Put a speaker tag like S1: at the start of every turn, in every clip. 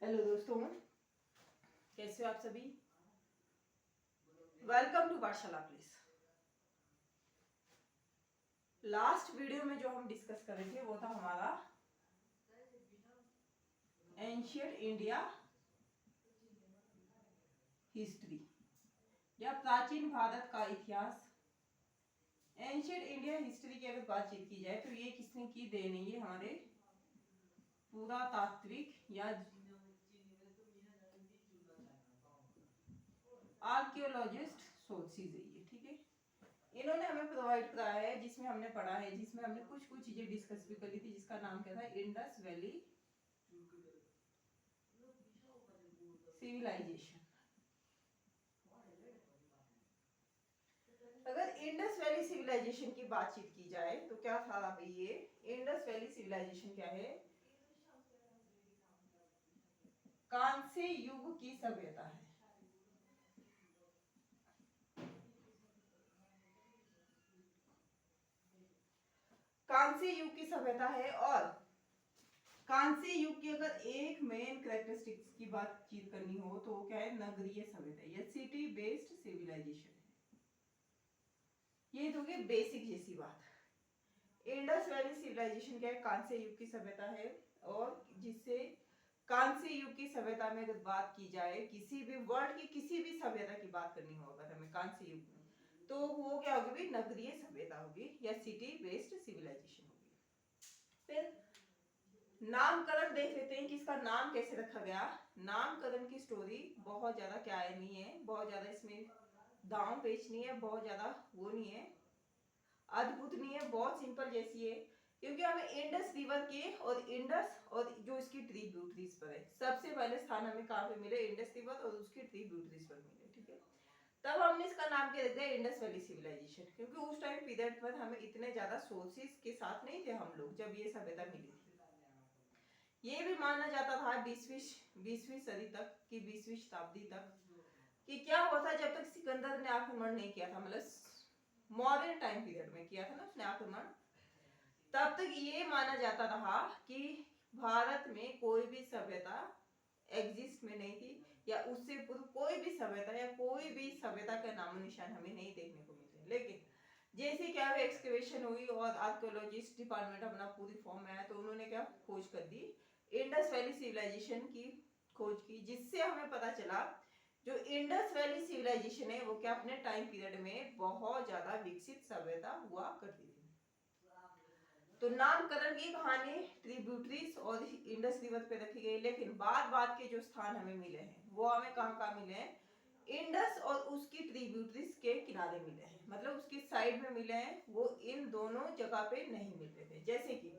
S1: Hello दोस्तों, कैसे हो आप सभी। वेलकम टू पाठशाला प्लीज। लास्ट वीडियो में जो हम डिस्कस कर रहे थे वो था हमारा एंशियंट इंडिया हिस्ट्री या प्राचीन भारत का इतिहास। एंशियंट इंडिया हिस्ट्री की अगर बातचीत की जाए तो ये किसने की देन है, ये हमारे पुरातात्विक या आर्कियोलॉजिस्ट सोर्सेज है ये, ठीक है। इन्होंने हमें प्रोवाइड कराया है, जिसमें हमने पढ़ा है, जिसमें हमने कुछ कुछ चीजें डिस्कस भी करी थी, जिसका नाम क्या था, इंडस वैली सिविलाइजेशन। अगर इंडस वैली सिविलाइजेशन की बातचीत की जाए तो क्या था भाई, ये इंडस वैली सिविलाइजेशन क्या है, कांस्य युग की सभ्यता है। कांस्य युग की सभ्यता है। और कांस्य युग की अगर एक मेन कैरेक्टरिस्टिक्स की बातचीत करनी हो तो क्या है, नगरीय सभ्यता या सिटी बेस्ड सिविलाइजेशन है। ये तो होगी बेसिक जैसी बात। इंडस वैली सिविलाइजेशन क्या है, कांस्य युग की सभ्यता है। और जिससे कांस्य युग की सभ्यता में अगर बात की जाए, किसी भी वर्ल्ड की किसी भी सभ्यता की बात करनी हो अगर हमें कांस्य युग में, तो वो क्या होगी भाई, नगरीय सभ्यता होगी या सिटी बेस्ड सिविलाइजेशन होगी। फिर नामकरण देख लेते हैं कि इसका नाम कैसे रखा गया। नामकरण की स्टोरी बहुत ज्यादा क्या है, नहीं है, बहुत ज्यादा इसमें दांव पेच नहीं है, बहुत ज्यादा वो नहीं है, अद्भुत नहीं है, बहुत सिंपल जैसी है। क्योंकि हमें इंडस रिवर के और इंडस और जो इसकी ट्रिब्यूटरीज पर है, सबसे पहले स्थान हमें कहाँ पे मिले, इंडस रिवर और उसकी ट्रिब्यूटरीज पर मिले, ठीक है। तब हमने इसका नाम क्या रख दिया, इंडस वैली सिविलाइजेशन, क्योंकि उस टाइम पीरियड पर हमें इतने ज्यादा सोर्सेज के साथ नहीं थे हम लोग जब ये सभ्यता मिली थी। ये भी माना जाता था 20वीं सदी तक की 20वीं शताब्दी तक कि क्या हुआ था, जब तक सिकंदर ने आक्रमण नहीं किया था, मतलब मॉडर्न टाइम पीरियड में किया था ना उसने आक्रमण, तब तक ये माना जाता था कि भारत में कोई भी सभ्यता एग्जिस्ट में नहीं थी, या उससे पूर्व कोई भी सभ्यता या कोई भी सभ्यता का नामो निशान हमें नहीं देखने को मिले। लेकिन जैसे क्या हुआ, एक्सकवेशन हुई और आर्कियोलॉजिस्ट डिपार्टमेंट अपना पूरी फॉर्म में आया, तो उन्होंने क्या खोज कर दी, इंडस वैली सिविलाइजेशन की खोज की, जिससे हमें पता चला जो इंडस वैली सिविलाइजेशन है वो क्या अपने टाइम पीरियड में बहुत ज्यादा विकसित सभ्यता हुआ करती थी। तो नामकरण की कहानी ट्रिब्यूटरीज और इंडस रिवर पे रखी गई, लेकिन बाद के जो स्थान हमें मिले हैं वो हमें कहाँ कहाँ मिले हैं, इंडस और उसकी ट्रिब्यूटरीज के किनारे मिले हैं, मतलब उसकी साइड में मिले हैं, वो इन दोनों जगह पे नहीं मिलते थे। जैसे कि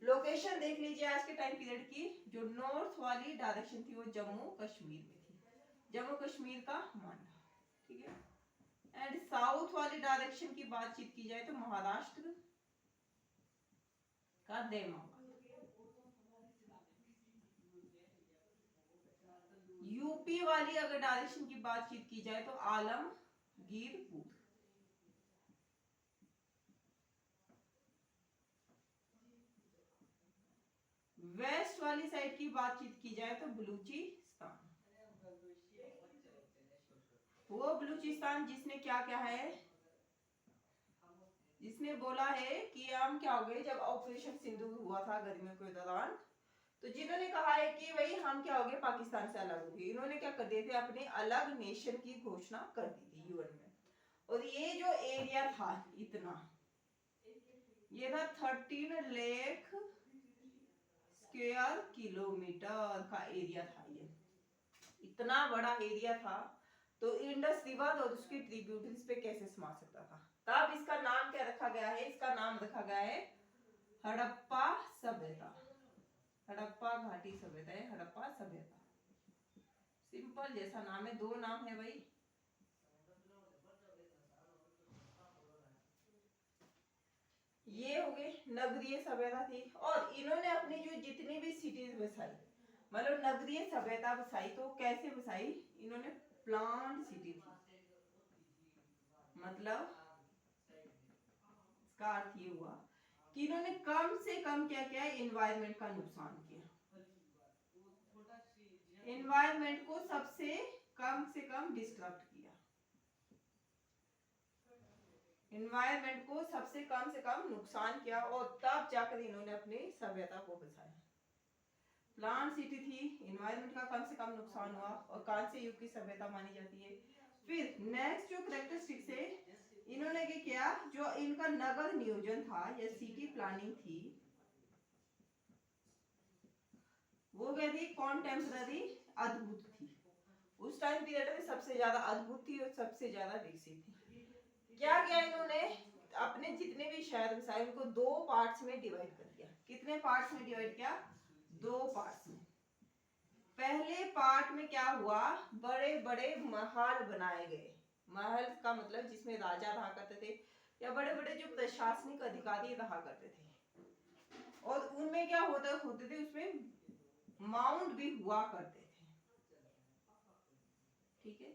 S1: लोकेशन देख लीजिए आज के टाइम पीरियड की, जो नॉर्थ वाली डायरेक्शन थी वो जम्मू कश्मीर में थी, जम्मू कश्मीर का मांडा, ठीक है। एंड साउथ वाली डायरेक्शन की बातचीत की जाए तो महाराष्ट्र का देवनागरी, यूपी वाली अगर डायरेक्शन की बातचीत की जाए तो आलमगीरपुर, वेस्ट वाली साइड की बातचीत की जाए तो बलूचिस्तान, वो बलूचिस्तान जिसने क्या क्या है, जिसने बोला है कि हम क्या हो गए, जब ऑपरेशन सिंदूर हुआ था गर्मियों के दौरान, तो जिन्होंने कहा है कि भाई हम क्या हो गए, पाकिस्तान से अलग हो गए, इन्होंने क्या कर दिए थे, अपने अलग नेशन की घोषणा कर दी थी यूएन में। और ये जो एरिया था इतना, ये था 13 लाख स्क्वायर किलोमीटर का एरिया था, ये इतना बड़ा एरिया था। तो इंडस रिवर और उसकी ट्रिब्यूटरीज पे कैसे समा सकता था। तब इसका नाम क्या रखा गया है, इसका नाम रखा गया है हड़प्पा सभ्यता, हड़प्पा घाटी सभ्यता है, हड़प्पा सभ्यता। सिंपल जैसा नाम है, दो नाम है भाई। ये हो गई नगरीय सभ्यता थी। और इन्होंने अपनी जो जितनी भी सिटीज बसाई, मतलब नगरीय सभ्यता बसाई, तो कैसे बसाई, इन्होंने प्लांट सिटी थी, मतलब इसका अर्थ ये हुआ कि इन्होंने कम से कम क्या किया, एनवायरनमेंट का नुकसान किया। एनवायरमेंट को सबसे कम से कम डिस्टर्ब किया, एनवायरमेंट को सबसे कम नुकसान किया, और तब जाकर इन्होंने अपनी सभ्यता को बसाया। प्लांट सिटी थी, एनवायरमेंट का कम से कम नुकसान हुआ, और कांस्य युग की सभ्यता मानी जाती है। फिर नेक्स्ट जो कैरेक्टरिस्टिक्स है, इन्होंने क्या किया, जो इनका नगर नियोजन था या सिटी प्लानिंग थी, वो क्या थी, कॉन्टेम्पररी, अद्भुत थी। उस टाइम पीरियड में सबसे ज्यादा अद्भुत थी और सबसे ज्यादा विकसित थी। क्या किया इन्होंने, अपने जितने भी शहर बसाए उनको दो पार्ट्स में डिवाइड कर दिया। कितने पार्ट्स में डिवाइड किया, दो पार्ट्स में। पहले पार्ट में क्या हुआ, बड़े बड़े महल बनाए गए। महल का मतलब जिसमें राजा रहा करते थे या बड़े बड़े जो प्रशासनिक अधिकारी रहा करते थे, और उनमें क्या होते थे, उसमें माउंट भी हुआ करते थे। ठीक है,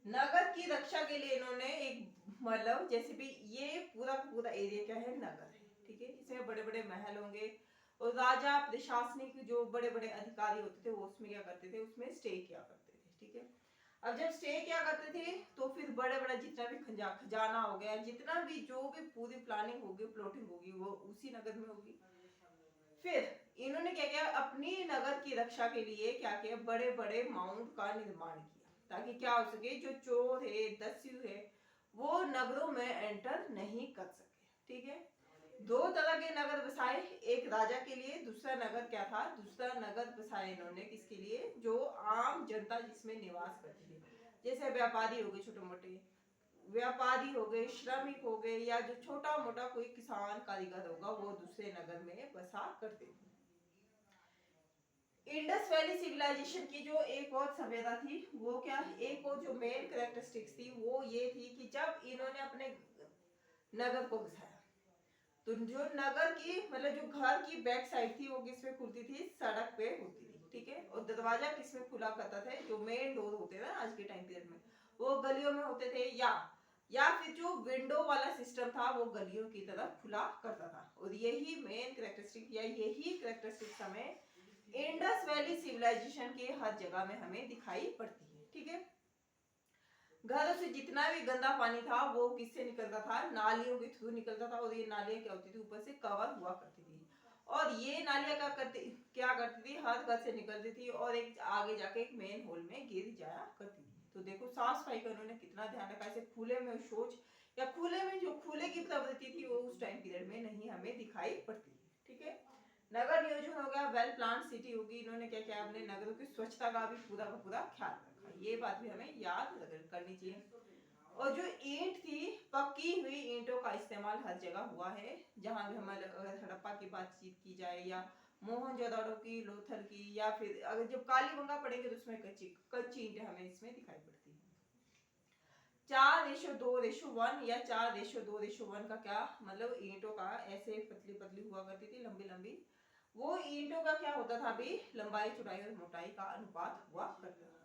S1: नगर की रक्षा के लिए इन्होंने एक, मतलब जैसे भी ये पूरा पूरा एरिया क्या है, नगर है। ठीक है, इसमें बड़े बड़े महल होंगे, और राजा प्रशासनिक जो बड़े बड़े अधिकारी होते थे वो उसमें क्या करते थे, उसमें स्टे किया करते थे। ठीक है, अब जब स्टे क्या करते थे तो फिर बड़े बड़ा जितना भी खजाना हो गया, जितना भी जो भी पूरी प्लानिंग होगी, प्लॉटिंग होगी, वो उसी नगर में होगी। फिर इन्होंने क्या किया, अपनी नगर की रक्षा के लिए क्या किया, बड़े बड़े माउंट का निर्माण किया, ताकि क्या हो सके, जो चोर है, दस्यु है, वो नगरों में एंटर नहीं कर सके। ठीक है, दो तरह के नगर बसाए, एक राजा के लिए, दूसरा नगर क्या था, दूसरा नगर बसाया इन्होंने किसके लिए, जो आम जनता जिसमें निवास करती थी, जैसे व्यापारी हो गए, छोटे मोटे व्यापारी हो गए, श्रमिक हो गए, या जो छोटा मोटा कोई किसान कारीगर होगा, वो दूसरे नगर में बसा करते थे। इंडस वैली सिविलाइजेशन की जो एक और सभ्यता थी, वो क्या, एक और जो मेन कैरेक्टरिस्टिक्स थी वो ये थी कि जब इन्होंने अपने नगर को बसाया, तो जो नगर की, मतलब जो घर की बैक साइड थी, वो किसमें खुलती थी, सड़क पे होती थी। ठीक है, और दरवाजा किसमें खुला करता था, जो मेन डोर होते थे आज के टाइम पीरियड में, वो गलियों में होते थे, या फिर जो विंडो वाला सिस्टम था वो गलियों की तरफ खुला करता था। और यही मेन कैरेक्टरिस्टिक या यही कैरेक्टरिस्टिक्स हमें इंडस वैली सिविलाइजेशन के हर जगह में हमें दिखाई पड़ती है। ठीक है, घरों से जितना भी गंदा पानी था वो किससे निकलता था, नालियों के थ्रू निकलता था, और ये नालियां क्या होती थी, ऊपर से कवर हुआ करती थी, और ये नालियां क्या करती थी, हर घर से निकलती थी, और एक आगे जाके एक मेन होल में गिर जाया करती थी। तो देखो साफ सफाई का उन्होंने कितना ध्यान रखा, ऐसे खुले में शौच या खुले में जो खुले की प्रवृत्ति थी वो उस टाइम पीरियड में नहीं हमें दिखाई पड़ती है। ठीक है, नगर नियोजन हो गया, वेल प्लान सिटी होगी, इन्होंने क्या किया, अपने नगरों की स्वच्छता का भी पूरा का पूरा ख्याल रखा, ये बात भी हमें याद करनी चाहिए। और जो ईंट थी, पक्की हुई ईंटों का इस्तेमाल हर जगह हुआ है, जहां भी हमारे हड़प्पा की बातचीत की जाए, या मोहनजोदड़ो की, लोथल की, या फिर अगर जब कालीबंगा पढ़ेंगे तो उसमें कच्ची कच्ची ईंटें हमें इसमें दिखाई पड़ती है। 4:2:1 या 4:2:1 का क्या मतलब, ईंटों का ऐसे पतली पतली हुआ करती थी, लंबी लंबी, वो ईंटों का क्या होता था, अभी लंबाई चौड़ाई और मोटाई का अनुपात हुआ करता था।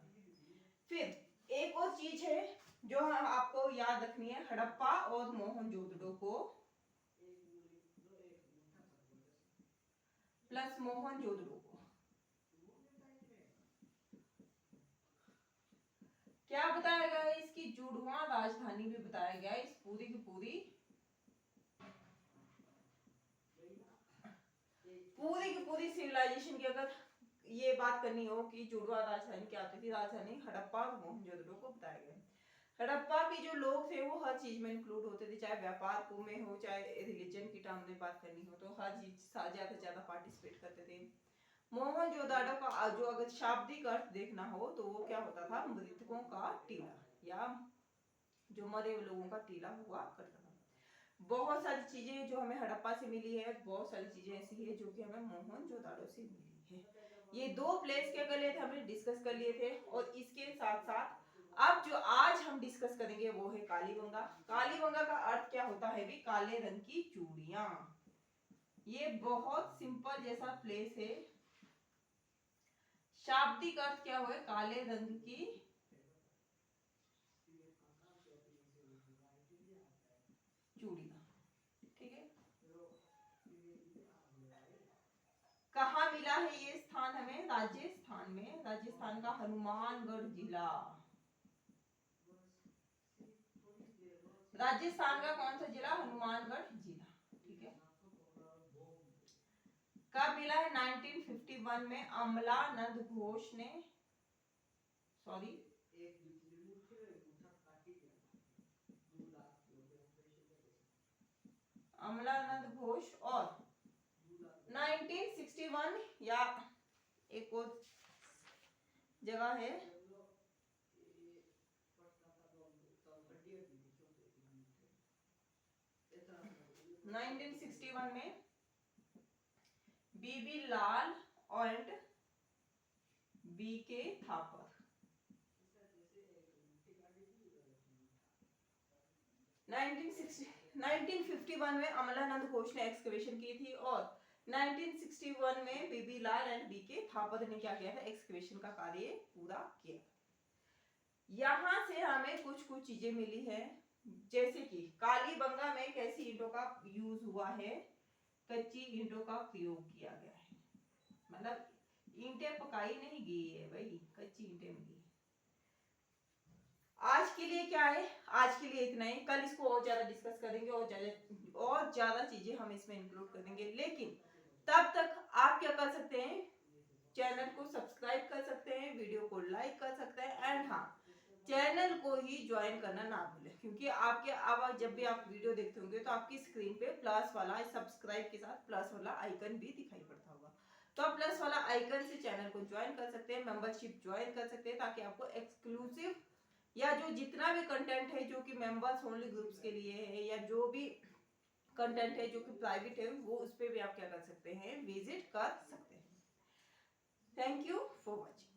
S1: फिर एक और चीज है जो आपको याद रखनी है, हड़प्पा और मोहनजोदड़ो को प्लस मोहनजोदड़ो को क्या बताया गया है, इसकी जुड़वां राजधानी भी बताया गया है। इस पूरी की पूरी सिविलाइजेशन की अगर ये बात करनी हो कि जुड़वा राजधानी क्या होती थी, राजधानी हड़प्पा और मोहनजोदड़ो को बताया गया। हड़प्पा के जो लोग थे वो हर चीज में इंक्लूड होते थे, चाहे व्यापार को में हो, चाहे रिलीजन की टर्म में बात करनी हो, तो हर चीज ज्यादा से ज्यादा पार्टिसिपेट करते थे। मोहनजोदड़ो का जो अगर शाब्दिक अर्थ देखना हो तो वो क्या होता था, मृतकों का टीला, या जो मरे हुए लोगों का टीला हुआ करता था। बहुत सारी चीजें जो हमें हड़प्पा से मिली है, बहुत सारी चीजें ऐसी है जो कि हमें मोहनजोदड़ो से मिली है। ये दो प्लेस क्या कर लिए थे, हमने डिस्कस कर लिए थे। और इसके साथ साथ अब जो आज हम डिस्कस करेंगे वो है कालीबंगा। कालीबंगा का अर्थ क्या होता है भी, काले रंग की चूड़ियां। ये बहुत सिंपल जैसा प्लेस है। शाब्दिक अर्थ क्या हुआ, काले रंग की चूड़ियां। ठीक है, कहाँ मिला है ये स्थान स्थान हमें राजस्थान का हनुमानगढ़ जिला। राजस्थान का कौन सा जिला? हनुमानगढ़ जिला। ठीक है। कब मिला है? 1951 में अमलानंद घोष ने, सॉरी, अमलानंद घोष और 1961 या एक और जगह है 1961 में बीबी लाल एंड बीके थापर। 1951 में अमलानंद घोष ने एक्सकवेशन की थी और 1961 में बीबी लाल एंड बीके थापर ने क्या किया था? एक्सकवेशन का कार्य पूरा किया। यहां से हमें कुछ कुछ चीजें मिली है, जैसे कि कालीबंगा में कैसी ईंटों का यूज हुआ है? कच्ची ईंटों का प्रयोग किया गया है, मतलब ईंटें पकाई नहीं गई है भाई, कच्ची ईंटें मिली। आज के लिए क्या है? आज के लिए इतना ही। कल इसको और ज्यादा डिस्कस करेंगे और ज्यादा चीजें हम इसमें इंक्लूड करेंगे। लेकिन तब तक आप क्या कर सकते हैं? चैनल को सब्सक्राइब कर सकते हैं, वीडियो को लाइक कर सकते हैं एंड हाँ, चैनल को ही ज्वाइन करना ना भूलें, क्योंकि आपके अब जब भी आप वीडियो देखते होंगे तो आपकी स्क्रीन पे प्लस वाला, सब्सक्राइब के साथ प्लस वाला आइकन भी दिखाई पड़ता होगा। तो आप प्लस वाला आइकन से चैनल को ज्वाइन कर सकते हैं, मेंबरशिप ज्वाइन कर सकते हैं, ताकि आपको एक्सक्लूसिव या जो जितना भी कंटेंट है जो कि मेंबर्स ओनली ग्रुप्स के लिए है, या जो भी कंटेंट है जो कि प्राइवेट है, वो उस पर भी आप क्या कर सकते हैं? विजिट कर सकते हैं। Thank you for watching.